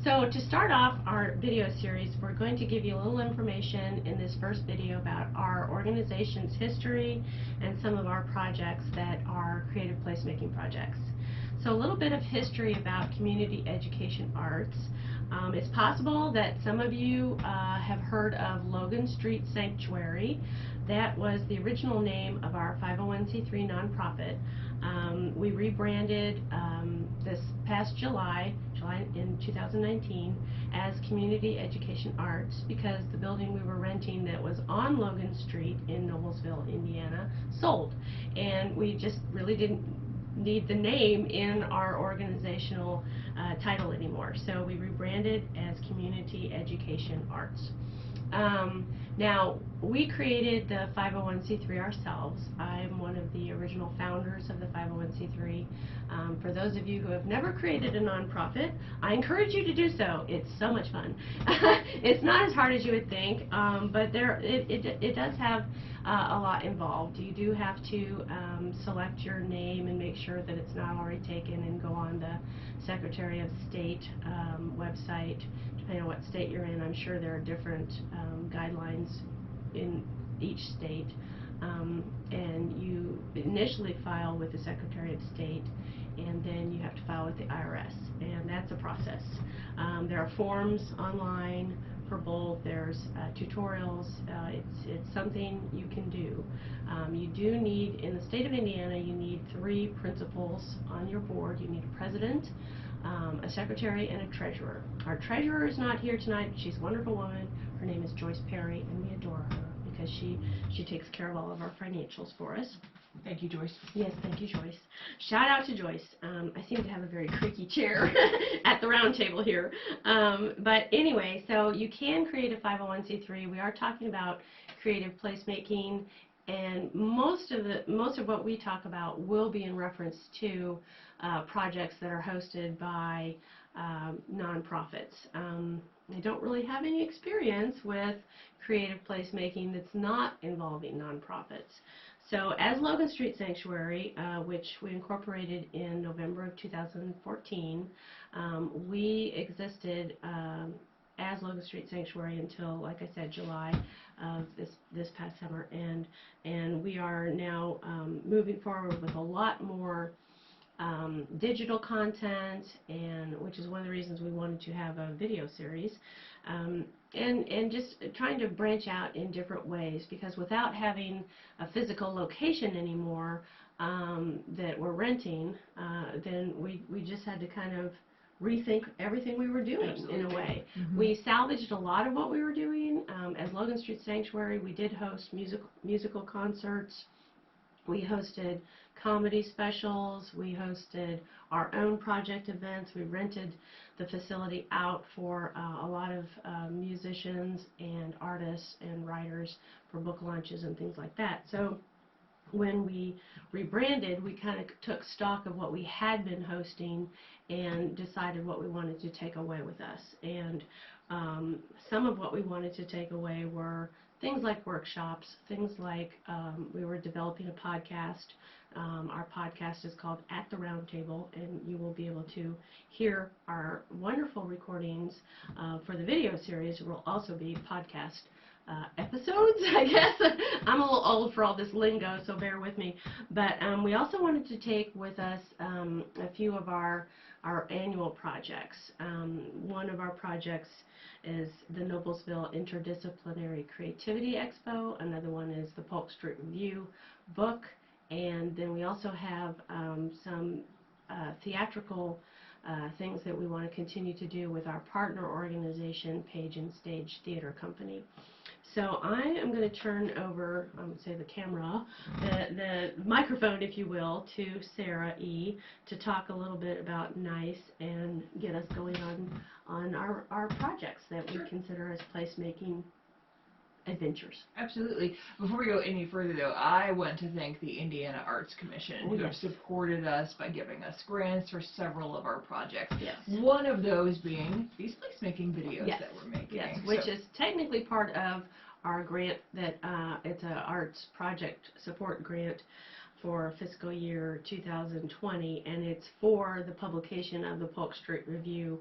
So to start off our video series, we're going to give you a little information in this first video about our organization's history and some of our projects that are creative placemaking projects. So a little bit of history about community education arts. It's possible that some of you have heard of Logan Street Sanctuary. That was the original name of our 501c3 nonprofit. We rebranded this past July in 2019 as Community Education Arts because the building we were renting that was on Logan Street in Noblesville, Indiana, sold. And we just really didn't need the name in our organizational title anymore. So we rebranded as Community Education Arts. Now, we created the 501c3 ourselves. I'm one of the original founders of the 501c3. For those of you who have never created a nonprofit, I encourage you to do so. It's so much fun. It's not as hard as you would think, but it does have a lot involved. You do have to select your name and make sure that it's not already taken and go on the Secretary of State website. Depending on what state you're in, I'm sure there are different guidelines in each state. And you initially file with the Secretary of State, and then you have to file with the IRS, and that's a process. There are forms online for both. There's tutorials. It's something you can do. You do need, in the state of Indiana, you need 3 principals on your board. You need a president, a secretary, and a treasurer. Our treasurer is not here tonight, but she's a wonderful woman. Her name is Joyce Perry, and we adore her because she takes care of all of our financials for us. Thank you, Joyce. Yes, thank you, Joyce. Shout out to Joyce. I seem to have a very creaky chair at the round table here. But anyway, so you can create a 501c3. We are talking about creative placemaking, and most of what we talk about will be in reference to projects that are hosted by nonprofits. I don't really have any experience with creative placemaking that's not involving nonprofits. So as Logan Street Sanctuary, which we incorporated in November of 2014, we existed as Logan Street Sanctuary until, like I said, July of this past summer, and we are now moving forward with a lot more digital content, and which is one of the reasons we wanted to have a video series, and just trying to branch out in different ways, because without having a physical location anymore that we're renting, then we just had to kind of rethink everything we were doing. Absolutely. In a way. Mm-hmm. We salvaged a lot of what we were doing. As Logan Street Sanctuary, we did host musical concerts. We hosted comedy specials. We hosted our own project events. We rented the facility out for a lot of musicians and artists and writers for book launches and things like that. So when we rebranded, we kind of took stock of what we had been hosting and decided what we wanted to take away with us. And some of what we wanted to take away were things like workshops, things like we were developing a podcast. Our podcast is called At the Round Table, and you will be able to hear our wonderful recordings for the video series. There will also be podcast episodes, I guess. I'm a little old for all this lingo, so bear with me. But we also wanted to take with us a few of our annual projects. One of our projects is the Noblesville Interdisciplinary Creativity Expo. Another one is the Polk Street Review book. And then we also have some theatrical things that we want to continue to do with our partner organization, Page and Stage Theater Company. So I am going to turn over, say the camera, the microphone, if you will, to Sarah E. to talk a little bit about NICE and get us going on our projects that we consider as placemaking adventures. Absolutely. Before we go any further, though, I want to thank the Indiana Arts Commission, who have supported us by giving us grants for several of our projects. Yes. One of those being these placemaking videos that we're making. Yes, which is technically part of our grant that it's an arts project support grant for fiscal year 2020, and it's for the publication of the Polk Street Review,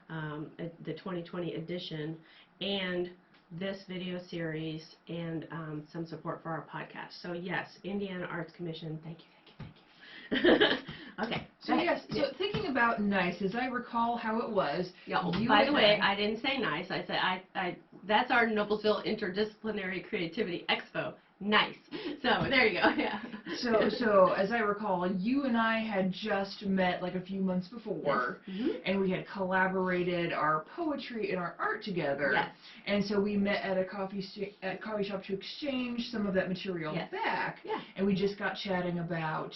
the 2020 edition, and this video series, and some support for our podcast. So yes, Indiana Arts Commission, thank you, thank you, thank you. Okay. So yes, so thinking about NICE, as I recall how it was. Yeah, by the way, I didn't say NICE. I said that's our Noblesville Interdisciplinary Creativity Expo. Nice. So there you go. Yeah. So as I recall, you and I had just met like a few months before, yes. and we had collaborated our poetry and our art together. Yes. And so we met at a coffee shop to exchange some of that material yes. back. Yeah. And we just got chatting about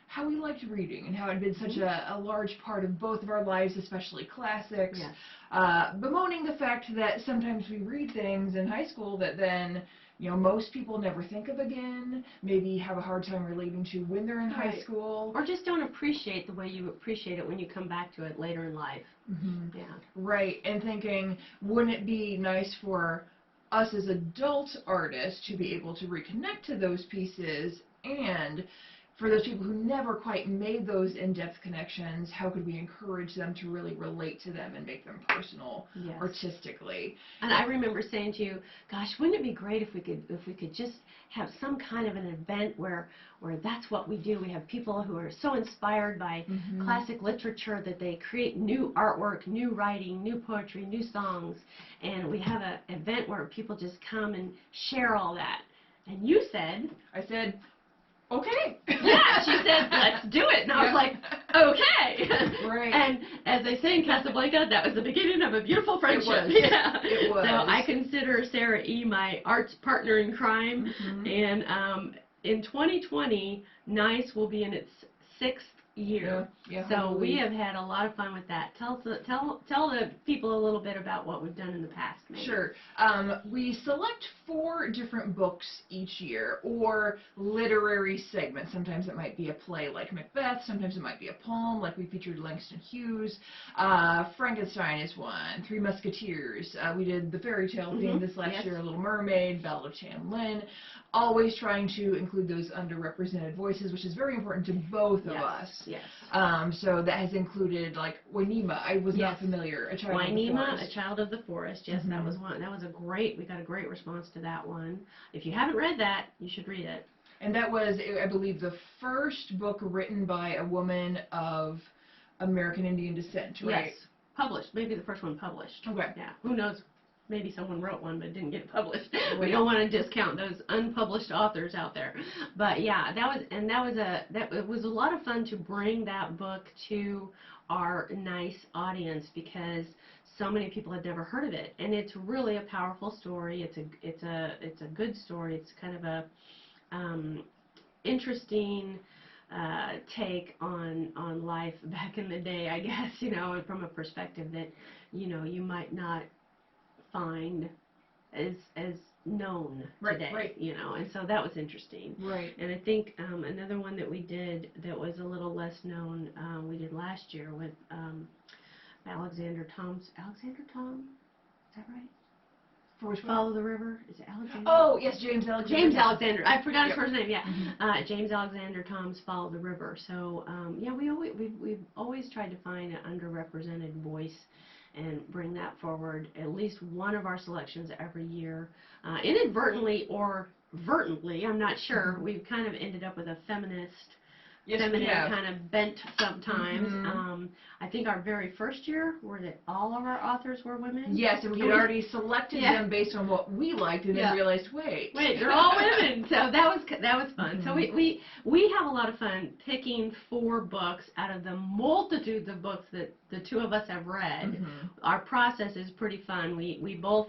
how we liked reading and how it had been such a large part of both of our lives, especially classics. Yes. Bemoaning the fact that sometimes we read things in high school that then, you know, most people never think of again, maybe have a hard time relating to when they're in high school. Or just don't appreciate the way you appreciate it when you come back to it later in life. Mm-hmm. Yeah. Right, and thinking, wouldn't it be nice for us as adult artists to be able to reconnect to those pieces, and for those people who never quite made those in-depth connections, how could we encourage them to really relate to them and make them personal, yes. artistically? And I remember saying to you, gosh, wouldn't it be great if we could just have some kind of an event where that's what we do. We have people who are so inspired by mm-hmm. classic literature that they create new artwork, new writing, new poetry, new songs, and we have an event where people just come and share all that. And you said, I said, okay. Yeah, she said, let's do it. And I was like, okay. Right. And as they say in Casablanca, that was the beginning of a beautiful friendship. It was. Yeah. It was. So I consider Sarah E. my arts partner in crime. Mm-hmm. And in 2020, NICE will be in its 6th year. Yeah, so we have had a lot of fun with that. Tell the people a little bit about what we've done in the past. Maybe. Sure. We select 4 different books each year, or literary segments. Sometimes it might be a play like Macbeth, sometimes it might be a poem like we featured Langston Hughes. Frankenstein is one, Three Musketeers. We did the fairy tale theme this last yes. year, Little Mermaid, Ballad of Chan Lin. Always trying to include those underrepresented voices, which is very important to both of us. Yes. So that has included like Wainima. I was not familiar. A Child of the Forest. A Child of the Forest. Yes, mm-hmm. that was one. That was we got a great response to that one. If you haven't read that, you should read it. And that was, I believe, the first book written by a woman of American Indian descent, right? Yes, published. Maybe the first one published. Okay. Yeah. Who knows? Maybe someone wrote one but didn't get published. Right. We don't want to discount those unpublished authors out there. But yeah, it was a lot of fun to bring that book to our NICE audience because so many people had never heard of it, and it's really a powerful story. It's a good story. It's kind of a interesting take on life back in the day, I guess, you know, from a perspective that, you know, you might not find as known today, right. you know, and so that was interesting. Right. And I think another one that we did that was a little less known, we did last year with Alexander Tom, is that right? For which one? Follow the River, is it Alexander? Oh, yes, James Alexander. James Alexander, I forgot his Yep. first name, yeah. Mm-hmm. James Alexander Tom's Follow the River. So, yeah, we've always tried to find an underrepresented voice and bring that forward, at least one of our selections every year. Inadvertently or vertently, I'm not sure, mm-hmm. we've kind of ended up with a feminine kind of bent sometimes. Mm-hmm. I think our very first year, all of our authors were women? Yes, and we had already selected them based on what we liked, and then realized, wait, they're all women. So that was fun. Mm-hmm. So we have a lot of fun picking 4 books out of the multitudes of books that the 2 of us have read. Mm-hmm. Our process is pretty fun. We both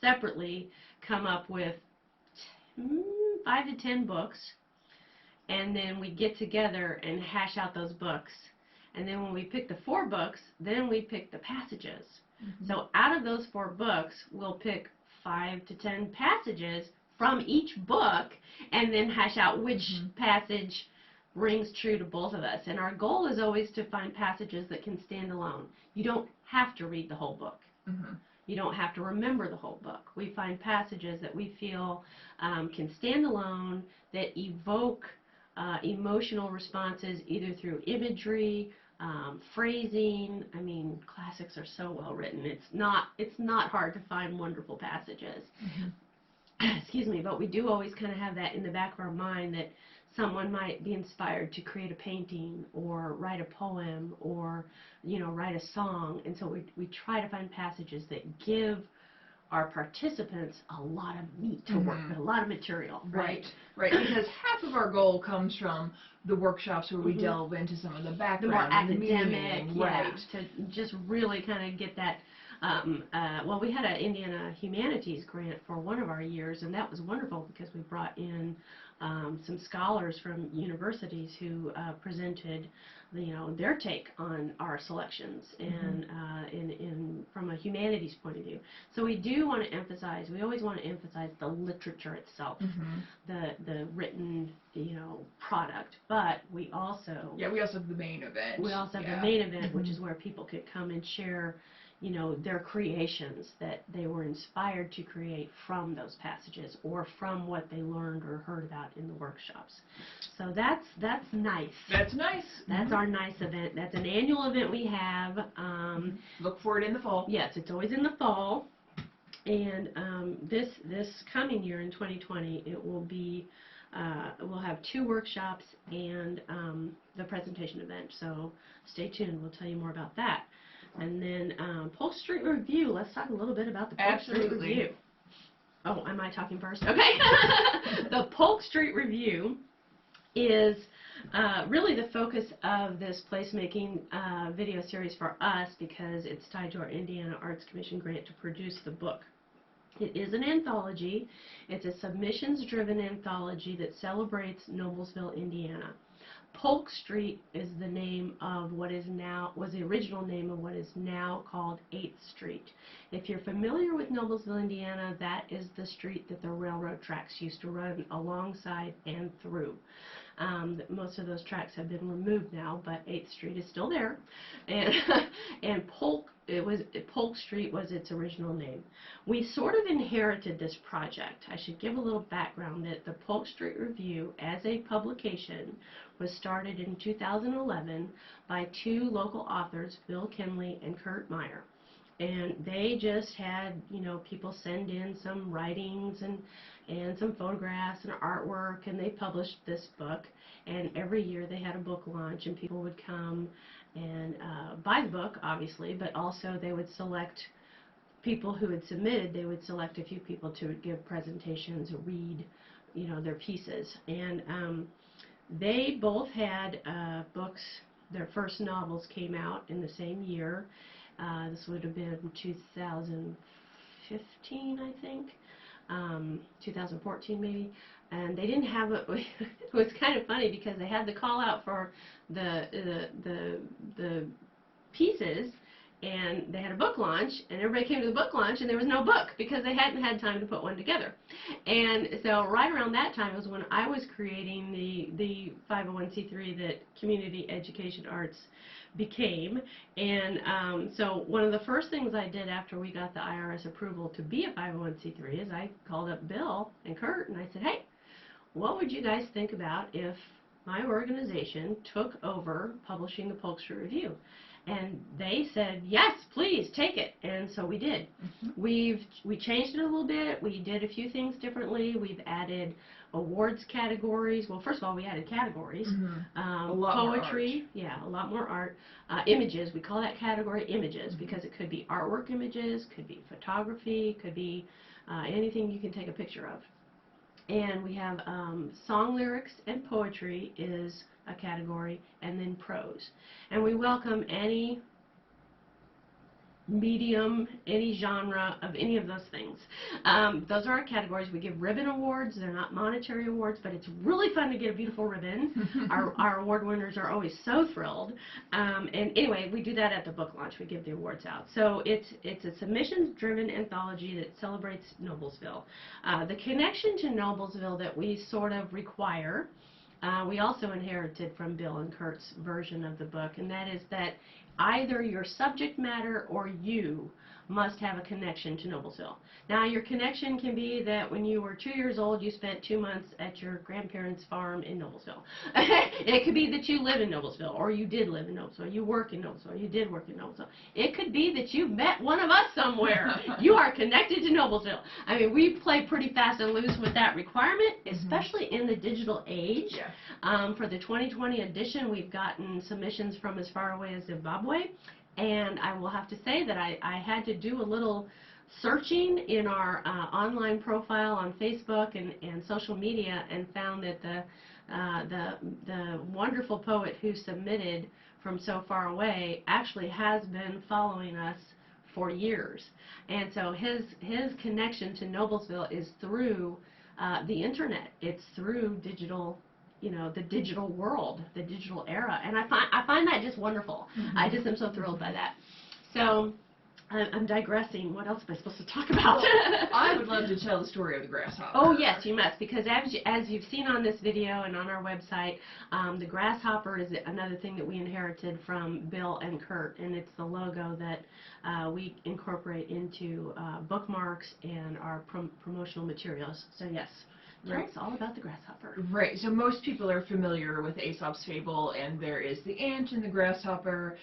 separately come up with 5 to 10 books, and then we get together and hash out those books. And then when we pick the 4 books, then we pick the passages. Mm-hmm. So out of those 4 books, we'll pick 5 to 10 passages from each book, and then hash out which mm-hmm. passage rings true to both of us. And our goal is always to find passages that can stand alone. You don't have to read the whole book. Mm-hmm. You don't have to remember the whole book. We find passages that we feel can stand alone, that evoke emotional responses either through imagery, phrasing. I mean, classics are so well written. It's not hard to find wonderful passages. Excuse me, but we do always kind of have that in the back of our mind that someone might be inspired to create a painting or write a poem or, write a song. And so we try to find passages that give our participants a lot of meat to work with, a lot of material. Right, because half of our goal comes from the workshops where we delve into some of the background, the more academic, meaning, right? To just really kind of get that. Well, we had an Indiana Humanities grant for one of our years, and that was wonderful because we brought in some scholars from universities who presented, their take on our selections and from a humanities point of view. So we do want to emphasize, we always want to emphasize the literature itself, the written, product, but we also we also have the main event. We also have the main event, which is where people could come and share their creations that they were inspired to create from those passages or from what they learned or heard about in the workshops. So that's nice. That's nice. That's our nice event. That's an annual event we have. Look for it in the fall. Yes, it's always in the fall. And this coming year in 2020, it will be, we'll have 2 workshops and the presentation event. So stay tuned. We'll tell you more about that. And then Polk Street Review. Let's talk a little bit about the Polk Street Review. Oh, am I talking first? Okay. The Polk Street Review is really the focus of this placemaking video series for us because it's tied to our Indiana Arts Commission grant to produce the book. It is an anthology. It's a submissions-driven anthology that celebrates Noblesville, Indiana. Polk Street is the name of was the original name of what is now called 8th Street. If you're familiar with Noblesville, Indiana, that is the street that the railroad tracks used to run alongside and through. Most of those tracks have been removed now, but 8th Street is still there, and Polk Street was its original name. We sort of inherited this project. I should give a little background that the Polk Street Review as a publication was started in 2011 by 2 local authors, Bill Kinley and Kurt Meyer. And they just had, people send in some writings and some photographs and artwork, and they published this book. And every year they had a book launch, and people would come and buy the book, obviously, but also they would select people who had submitted. They would select a few people to give presentations, read, their pieces. And they both had books. Their first novels came out in the same year. This would have been 2015, I think, 2014 maybe. And they didn't have it. It was kind of funny because they had the call out for the pieces, and they had a book launch, and everybody came to the book launch, and there was no book because they hadn't had time to put one together. And so right around that time was when I was creating the 501c3 that Community Education Arts became. And so one of the first things I did after we got the IRS approval to be a 501c3 is I called up Bill and Kurt, and I said, hey, what would you guys think about if my organization took over publishing the Polk Street Review? And they said, yes, please, take it. And so we did. We changed it a little bit. We did a few things differently. We've added awards categories. Well, first of all, we added categories. A lot poetry, more art. a lot more art. Images, we call that category images because it could be artwork images, could be photography, could be anything you can take a picture of. And we have song lyrics and poetry is a category, and then prose. And we welcome any medium, any genre of any of those things. Those are our categories. We give ribbon awards. They're not monetary awards, but it's really fun to get a beautiful ribbon. Our award winners are always so thrilled. And anyway, we do that at the book launch. We give the awards out. So it's a submissions-driven anthology that celebrates Noblesville. The connection to Noblesville that we sort of require, we also inherited from Bill and Kurt's version of the book, and that is that either your subject matter or you must have a connection to Noblesville. Now, your connection can be that when you were 2 years old, you spent 2 months at your grandparents' farm in Noblesville. It could be that you live in Noblesville, or you did live in Noblesville, you work in Noblesville, or you did work in Noblesville. It could be that you've met one of us somewhere. You are connected to Noblesville. I mean, we play pretty fast and loose with that requirement, especially in the digital age. Yeah. For the 2020 edition, we've gotten submissions from as far away as Zimbabwe, and I will have to say that I had to do a little searching in our online profile on Facebook and social media, and found that the wonderful poet who submitted from so far away actually has been following us for years. And so his connection to Noblesville is through the internet. It's through digital, you know, the digital world, the digital era, and I find that just wonderful. I just am so thrilled by that. So I'm digressing. What else am I supposed to talk about? Well, I would love to tell the story of the grasshopper. Oh yes, you must, because as you've seen on this video and on our website, the grasshopper is another thing that we inherited from Bill and Kurt, and it's the logo that we incorporate into bookmarks and our promotional materials. So yes. Tell us all about the grasshopper. Right, so most people are familiar with Aesop's fable, and there is the ant and the grasshopper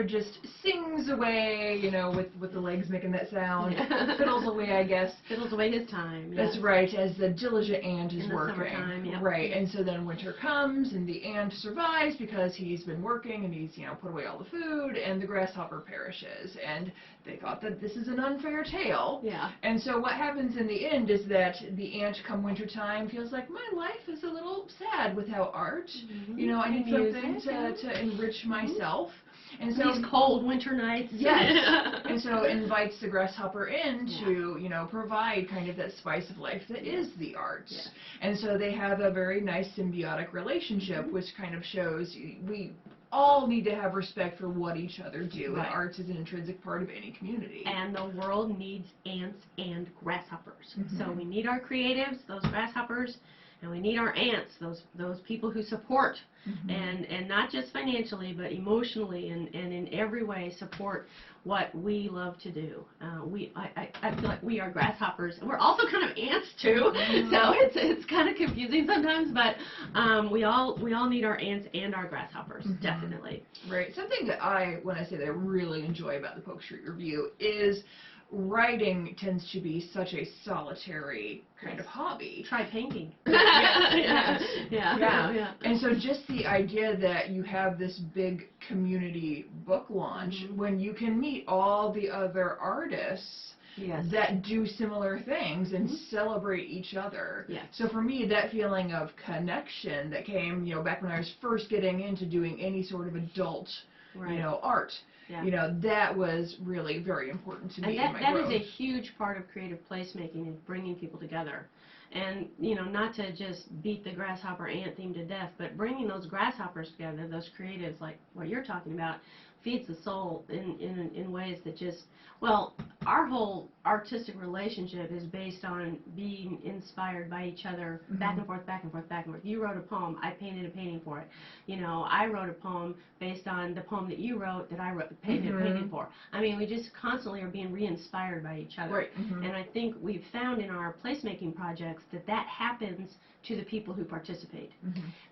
just sings away, you know, with the legs making that sound, fiddles away, I guess. Fiddles away his time. That's right, as the diligent ant is in the working. Summertime, yep. Right, and so then winter comes, and the ant survives because he's been working and he's, you know, put away all the food, and the grasshopper perishes. And they thought that this is an unfair tale. Yeah. And so what happens in the end is that the ant, come wintertime, feels like my life is a little sad without art. You know, I need something to enrich myself. And so these cold winter nights. Yes. And so invites the grasshopper in to, you know, provide kind of that spice of life that is the arts. Yeah. And so they have a very nice symbiotic relationship, which kind of shows we all need to have respect for what each other do, and arts is an intrinsic part of any community. And the world needs ants and grasshoppers. So we need our creatives, those grasshoppers, and we need our ants, those people who support, and not just financially, but emotionally and in every way support what we love to do. I feel like we are grasshoppers, and we're also kind of ants too. So it's kind of confusing sometimes, but we all need our ants and our grasshoppers, definitely. Right. Something that when I say that I really enjoy about the Poke Street Review is writing tends to be such a solitary kind of hobby. Try painting. Yeah. And so just the idea that you have this big community book launch when you can meet all the other artists that do similar things and celebrate each other. So for me, that feeling of connection that came, you know, back when I was first getting into doing any sort of adult, you know, art. You know, that was really very important to me in my growth. That is a huge part of creative placemaking, is bringing people together. And, you know, not to just beat the grasshopper ant theme to death, but bringing those grasshoppers together, those creatives like what you're talking about, feeds the soul in ways that just, well, our whole artistic relationship is based on being inspired by each other, back and forth, back and forth, back and forth. You wrote a poem, I painted a painting for it. You know, I wrote a poem based on the poem that you wrote that I painted a painting for. I mean, we just constantly are being re-inspired by each other. And I think we've found in our placemaking projects that happens to the people who participate.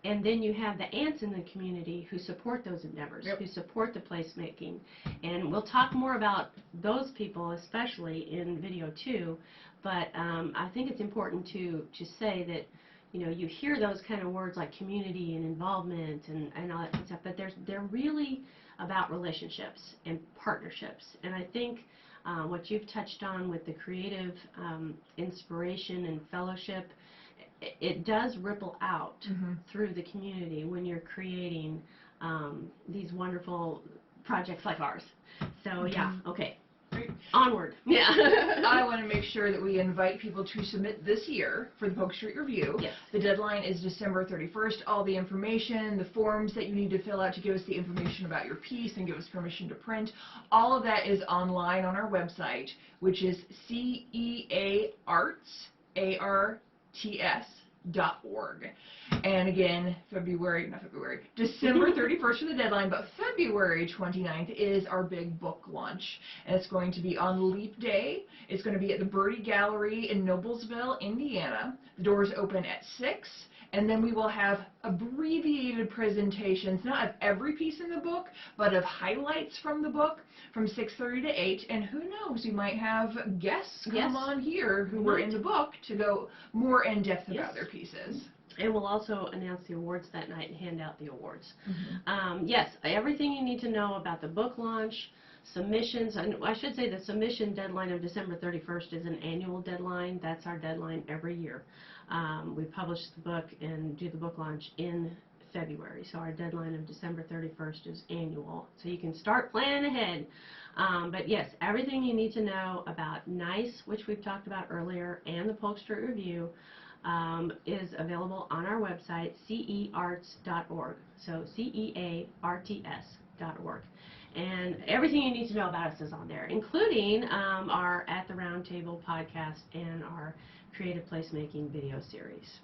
And then you have the ants in the community who support those endeavors, who support the placemaking. And we'll talk more about those people, especially in video 2, but I think it's important to say that, you know, you hear those kind of words like community and involvement and all that kind of stuff, but they're really about relationships and partnerships. And I think what you've touched on with the creative inspiration and fellowship, it does ripple out through the community when you're creating these wonderful projects like ours. So yeah, okay. Onward. Yeah. I want to make sure that we invite people to submit this year for the Poke Street Review. The deadline is December 31st. All the information, the forms that you need to fill out to give us the information about your piece and give us permission to print, all of that is online on our website, which is CEArts, And again, December 31st for the deadline, but February 29th is our big book launch. And it's going to be on Leap Day. It's going to be at the Birdie Gallery in Noblesville, Indiana. The doors open at 6. And then we will have abbreviated presentations, not of every piece in the book, but of highlights from the book from 6:30 to 8. And who knows, we might have guests come on here who were in the book to go more in depth about their pieces. And we'll also announce the awards that night and hand out the awards. Yes, everything you need to know about the book launch, submissions, and I should say the submission deadline of December 31st is an annual deadline. That's our deadline every year. We publish the book and do the book launch in February, so our deadline of December 31st is annual, so you can start planning ahead. But yes, everything you need to know about NICE, which we've talked about earlier, and the Polk Street Review is available on our website, CEArts.org, so CEARTS.org. And everything you need to know about us is on there, including our At the Round Table podcast and our Creative Placemaking video series.